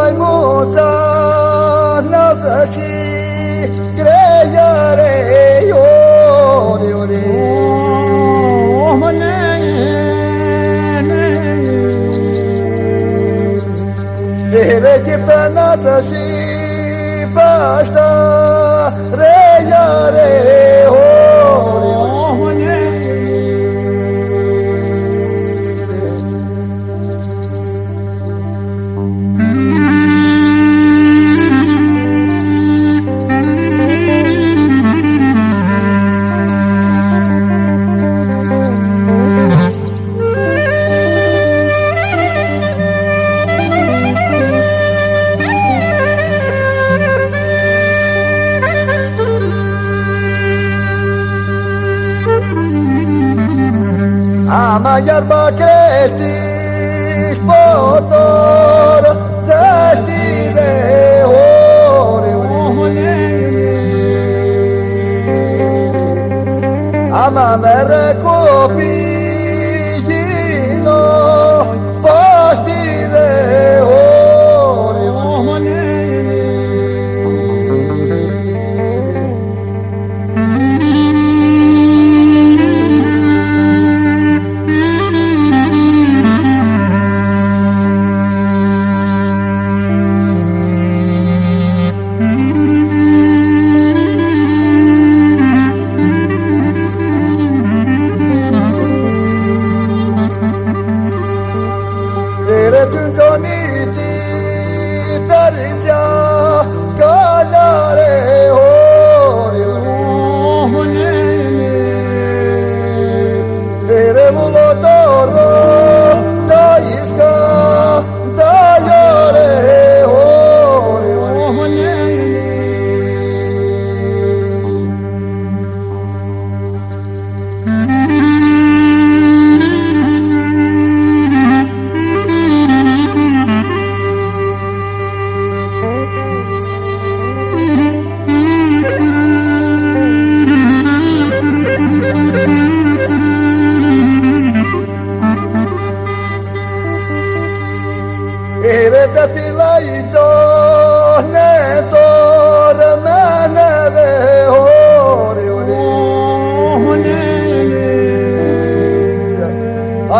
maimuța înalță și creiere, ori, ori. Regiptă înalță și pașta, reiare, ori, ori. Ama iarba crești potor, să știi de ori, ori. Ama mere copiii no, poștii de ori, ori. Tunjonici tarifia kalare ori, ori. Ere mulodoro taiska tayare ori, ori. Eredeti laico netor mene de ori, ori.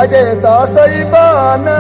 Ageta saibana